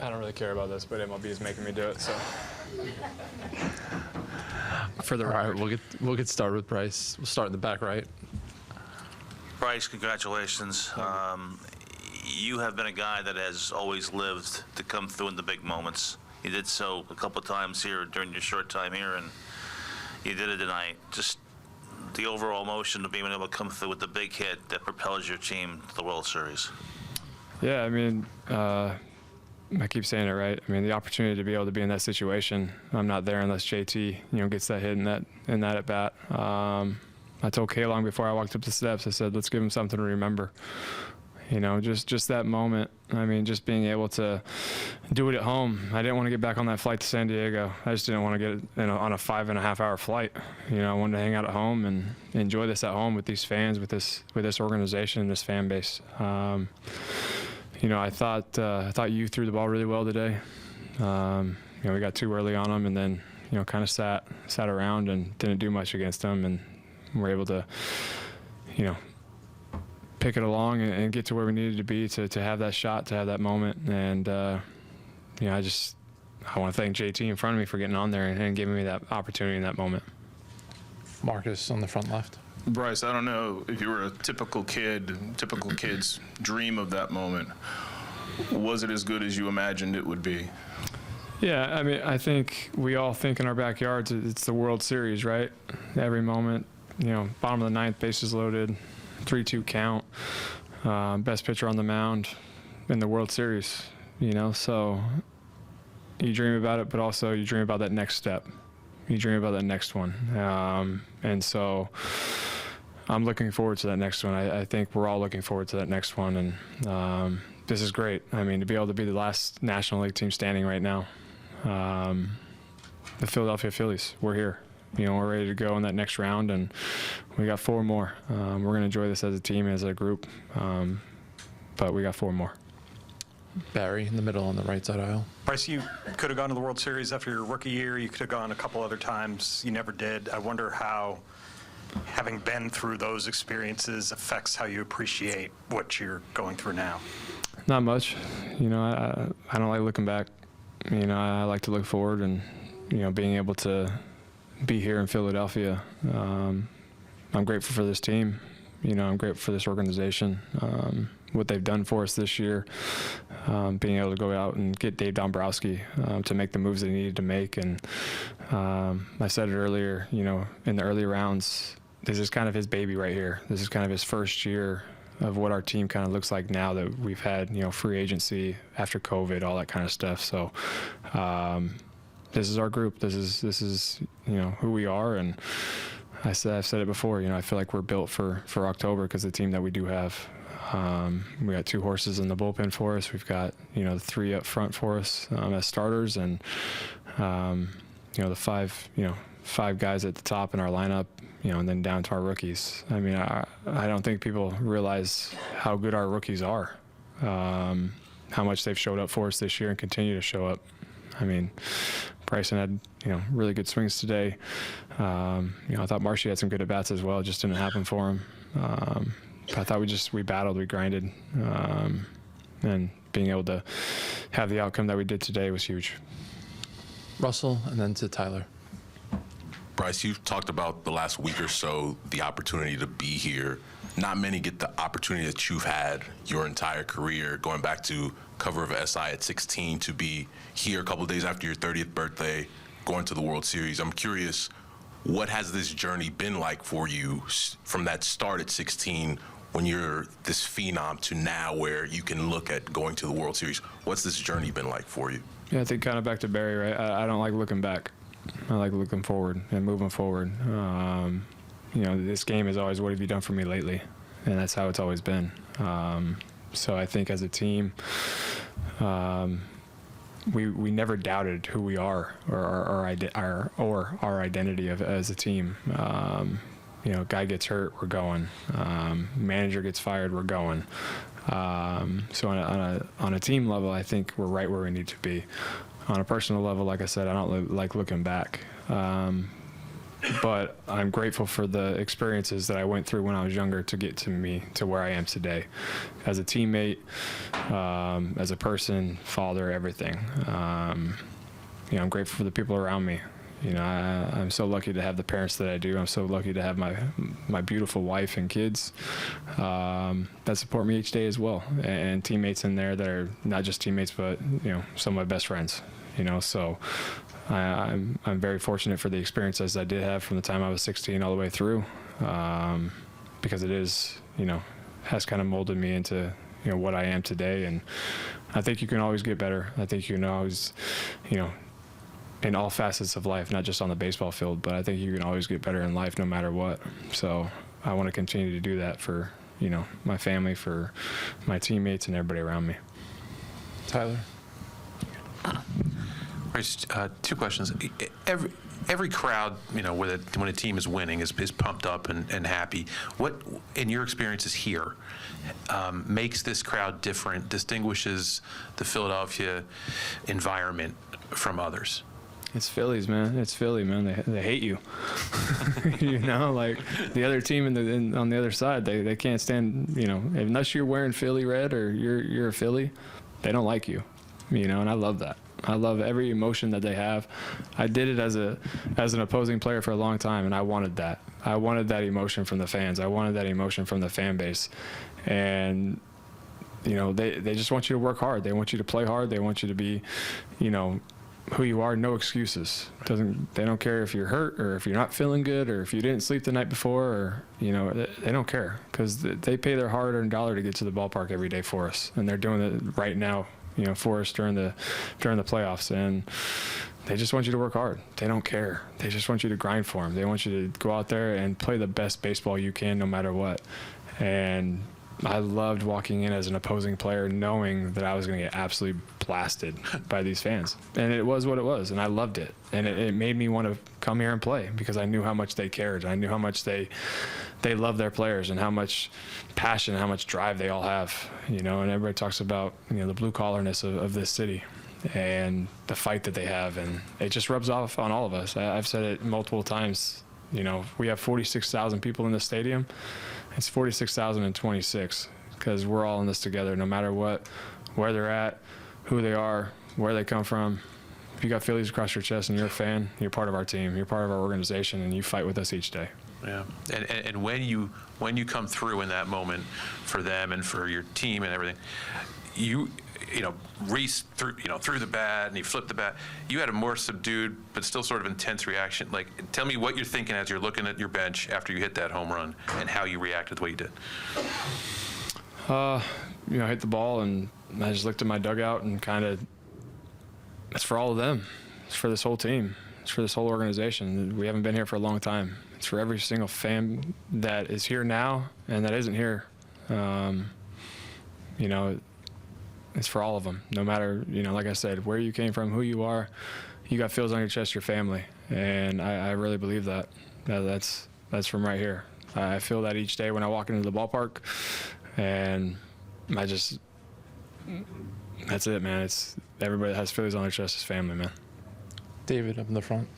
I don't really care about this, but MLB is making me do it. So. For the record, we'll get started with Bryce. We'll start in the back right. Bryce, congratulations. You have been a guy that has always lived to come through in the big moments. You did so a couple of times here during your short time here, and you did it tonight. Just the overall motion of being able to come through with the big hit that propels your team to the World Series. Yeah, I mean, I keep saying it right. I mean, the opportunity to be able to be in that situation, I'm not there unless JT, gets that hit in that at bat. I told K-Long before I walked up the steps, I said, let's give him something to remember. Just that moment. I mean, just being able to do it at home. I didn't want to get back on that flight to San Diego. I just didn't want to get on a 5.5-hour flight. I wanted to hang out at home and enjoy this at home with these fans, with this organization, this fan base. I thought you threw the ball really well today. We got too early on them, and then kind of sat around and didn't do much against them, and we're able to pick it along and get to where we needed to be to have that shot, to have that moment. And I want to thank JT in front of me for getting on there and giving me that opportunity in that moment. Marcus on the front left. Bryce, I don't know if you were a typical kid's dream of that moment. Was it as good as you imagined it would be? Yeah, I mean, I think we all think in our backyards it's the World Series, right? Every moment, bottom of the ninth, bases loaded, 3-2 count, best pitcher on the mound in the World Series, so you dream about it, but also you dream about that next step. You dream about that next one. And so I'm looking forward to that next one. I think we're all looking forward to that next one. And this is great. I mean, to be able to be the last National League team standing right now, the Philadelphia Phillies, we're here. We're ready to go in that next round, and we got 4 more. We're going to enjoy this as a team, as a group, but we got 4 more. Barry in the middle on the right side aisle. Bryce, you could have gone to the World Series after your rookie year. You could have gone a couple other times. You never did. I wonder how having been through those experiences affects how you appreciate what you're going through now. Not much. I don't like looking back. I like to look forward, and, being able to be here in Philadelphia. I'm grateful for this team. I'm grateful for this organization, what they've done for us this year, being able to go out and get Dave Dombrowski to make the moves they needed to make. And I said it earlier, in the early rounds, this is kind of his baby right here. This is kind of his first year of what our team kind of looks like now that we've had, free agency after COVID, all that kind of stuff. So this is our group. This is who we are. And I've said it before, I feel like we're built for October because the team that we do have. We got 2 horses in the bullpen for us. We've got, the 3 up front for us as starters, and, the 5 guys at the top in our lineup, and then down to our rookies. I mean, I don't think people realize how good our rookies are, how much they've showed up for us this year and continue to show up. I mean, Bryson had, really good swings today. I thought Marshy had some good at-bats as well. It just didn't happen for him. But I thought we battled, we grinded. And being able to have the outcome that we did today was huge. Russell, and then to Tyler. Bryce, you've talked about the last week or so, the opportunity to be here. Not many get the opportunity that you've had your entire career, going back to cover of SI at 16, to be here a couple of days after your 30th birthday, going to the World Series. I'm curious, what has this journey been like for you from that start at 16 when you're this phenom to now where you can look at going to the World Series? What's this journey been like for you? Yeah, I think kind of back to Barry, right? I don't like looking back. I like looking forward and moving forward. This game is always, what have you done for me lately? And that's how it's always been. So I think as a team, we never doubted who we are or our identity as a team. Guy gets hurt, we're going. Manager gets fired, we're going. So on a team level, I think we're right where we need to be. On a personal level, like I said, I don't like looking back. but I'm grateful for the experiences that I went through when I was younger to get to where I am today, as a teammate, as a person, father, everything. I'm grateful for the people around me. I'm so lucky to have the parents that I do. I'm so lucky to have my beautiful wife and kids that support me each day as well, and teammates in there that are not just teammates, but some of my best friends. So I'm very fortunate for the experiences I did have from the time I was 16 all the way through, because it is has kind of molded me into what I am today. And I think you can always get better. I think you can always in all facets of life, not just on the baseball field, but I think you can always get better in life no matter what. So I want to continue to do that for, my family, for my teammates and everybody around me. Tyler? Bryce, two questions. Every crowd, when a team is winning, is pumped up and happy. What, in your experiences here, makes this crowd different, distinguishes the Philadelphia environment from others? It's Phillies, man. It's Philly, man. They hate you. Like the other team on the other side, they can't stand, unless you're wearing Philly red or you're a Philly, they don't like you, and I love that. I love every emotion that they have. I did it as an opposing player for a long time, and I wanted that. I wanted that emotion from the fans. I wanted that emotion from the fan base. And, they just want you to work hard. They want you to play hard. They want you to be, who you are, no excuses. They don't care if you're hurt or if you're not feeling good or if you didn't sleep the night before, or they don't care, because they pay their hard-earned dollar to get to the ballpark every day for us, and they're doing it right now, for us during the playoffs. And they just want you to work hard. They don't care. They just want you to grind for them. They want you to go out there and play the best baseball you can, no matter what. And I loved walking in as an opposing player knowing that I was going to get absolutely blasted by these fans. And it was what it was, and I loved it. And it made me want to come here and play, because I knew how much they cared. I knew how much they love their players and how much passion, how much drive they all have. And everybody talks about the blue-collarness of this city and the fight that they have, and it just rubs off on all of us. I've said it multiple times. We have 46,000 people in the stadium. It's 46,026, because we're all in this together, no matter what, where they're at, who they are, where they come from. If you got Phillies across your chest and you're a fan, you're part of our team, you're part of our organization, and you fight with us each day. Yeah, and when you come through in that moment for them and for your team and everything, Reese threw the bat and he flipped the bat. You had a more subdued but still sort of intense reaction. Like, tell me what you're thinking as you're looking at your bench after you hit that home run, and how you reacted the way you did. I hit the ball and I just looked at my dugout and it's for all of them. It's for this whole team. It's for this whole organization. We haven't been here for a long time. It's for every single fan that is here now and that isn't here. It's for all of them, no matter, like I said, where you came from, who you are. You got Phils on your chest, your family. And I really believe that. That's from right here. I feel that each day when I walk into the ballpark, and that's it, man. It's everybody that has Phillies on their chest is family, man. David, up in the front.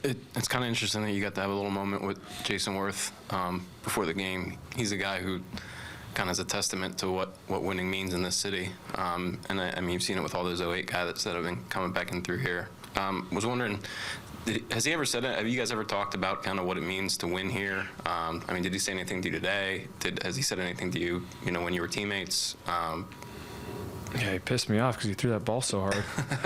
It's kind of interesting that you got to have a little moment with Jason Worth before the game. He's a guy who kind of is a testament to what winning means in this city. And I mean, you've seen it with all those 08 guys that have been coming back in through here. Was wondering, has he ever said it? Have you guys ever talked about kind of what it means to win here? I mean, did he say anything to you today? Has he said anything to you, when you were teammates? Yeah, he pissed me off because he threw that ball so hard.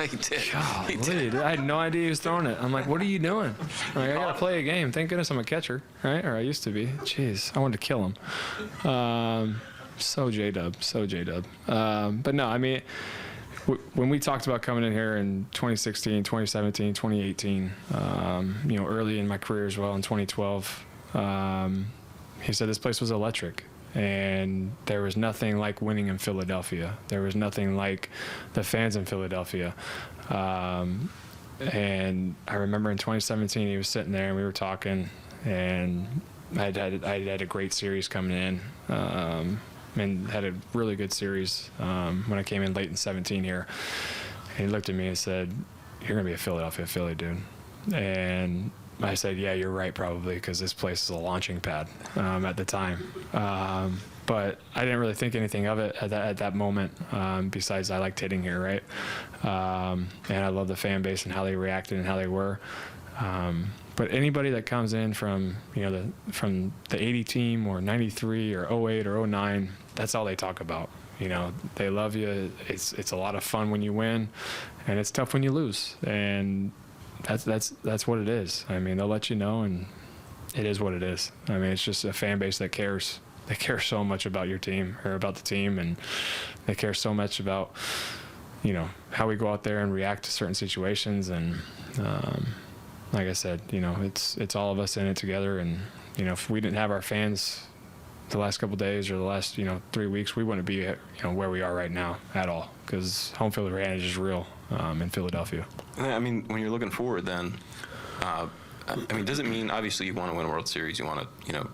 He did. Golly, He did. dude, I had no idea he was throwing it. I'm like, what are you doing? Like, I got to play a game. Thank goodness I'm a catcher, right? Or I used to be. Jeez, I wanted to kill him. So J-Dub. But no, I mean, when we talked about coming in here in 2016, 2017, 2018, early in my career as well in 2012, he said this place was electric. And there was nothing like winning in Philadelphia. There was nothing like the fans in Philadelphia. And I remember in 2017, he was sitting there and we were talking, and I had a great series coming in, and had a really good series when I came in late in 17 here. And he looked at me and said, "You're gonna be a Philadelphia Philly, dude." And I said, yeah, you're right, probably, because this place is a launching pad at the time. But I didn't really think anything of it at that moment, besides I liked hitting here, right? And I love the fan base and how they reacted and how they were. But anybody that comes in from, from the 80 team or 93 or 08 or 09, that's all they talk about. They love you. It's a lot of fun when you win, and it's tough when you lose. And that's what it is. I mean, they'll let you know, and it is what it is. I mean, it's just a fan base that cares. They care so much about your team or about the team, and they care so much about, how we go out there and react to certain situations. And like I said, it's all of us in it together. And if we didn't have our fans the last couple of days or the last 3 weeks, we wouldn't be where we are right now at all, because home field advantage is real in Philadelphia. I mean, when you're looking forward, then does it mean obviously you want to win a World Series, you want to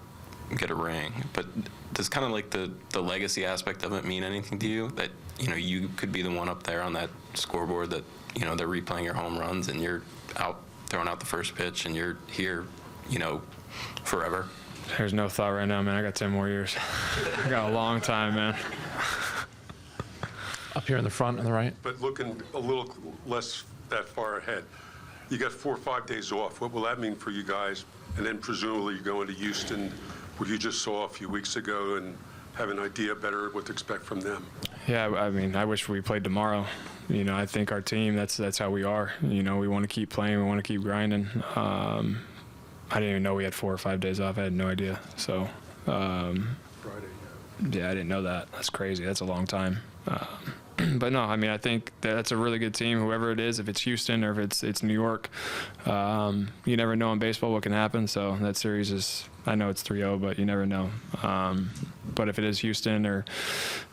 get a ring, but does kind of like the legacy aspect of it mean anything to you, that you could be the one up there on that scoreboard that they're replaying your home runs and you're out throwing out the first pitch and you're here forever? There's no thought right now, man. I got 10 more years. I got a long time, man. Up here in the front on the right. But looking a little less that far ahead, you got 4 or 5 days off. What will that mean for you guys? And then presumably you're going to Houston, what you just saw a few weeks ago, and have an idea better what to expect from them. Yeah, I mean, I wish we played tomorrow. I think our team, that's how we are. We want to keep playing. We want to keep grinding. I didn't even know we had 4 or 5 days off. I had no idea. So, Friday, yeah, I didn't know that. That's crazy. That's a long time. But no, I mean, I think that's a really good team, whoever it is, if it's Houston or if it's New York. You never know in baseball what can happen. So that series is, I know it's 3-0, but you never know. But if it is Houston or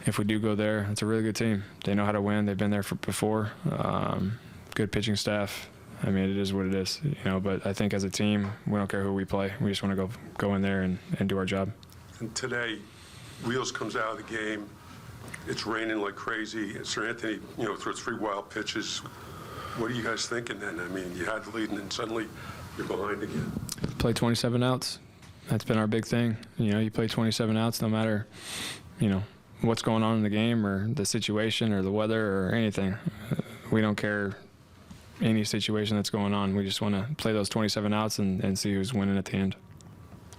if we do go there, it's a really good team. They know how to win. They've been there before. Good pitching staff. I mean, it is what it is, but I think as a team, we don't care who we play. We just want to go in there and do our job. And today, Wheels comes out of the game. It's raining like crazy. Sir Anthony, throws 3 wild pitches. What are you guys thinking then? I mean, you had the lead, and then suddenly you're behind again. Play 27 outs. That's been our big thing. You play 27 outs no matter, what's going on in the game or the situation or the weather or anything. We don't care any situation that's going on. We just want to play those 27 outs and see who's winning at the end.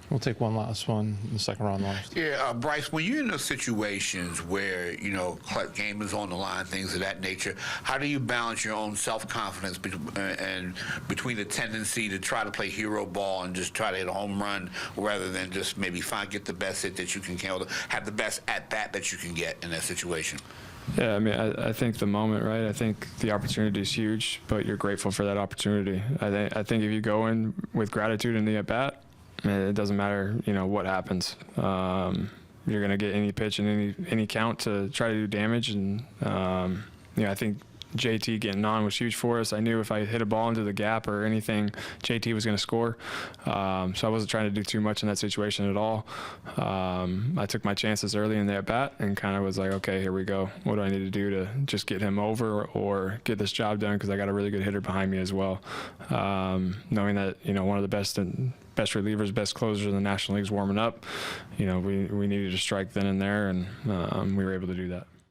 We'll take one last one in the second round last. Yeah, Bryce, when you're in those situations where, game is on the line, things of that nature, how do you balance your own self-confidence and between the tendency to try to play hero ball and just try to hit a home run rather than just maybe get the best hit that you can have the best at-bat that you can get in that situation? Yeah, I mean, I think the moment, right? I think the opportunity is huge, but you're grateful for that opportunity. I think if you go in with gratitude in the at-bat, it doesn't matter, what happens. You're going to get any pitch and any count to try to do damage. And, I think JT getting on was huge for us. I knew if I hit a ball into the gap or anything, JT was going to score. So I wasn't trying to do too much in that situation at all. I took my chances early in the at-bat and kind of was like, okay, here we go. What do I need to do to just get him over or get this job done? Because I got a really good hitter behind me as well. Knowing that, one of the best relievers, best closers in the National League is warming up. We needed to strike then and there, and we were able to do that.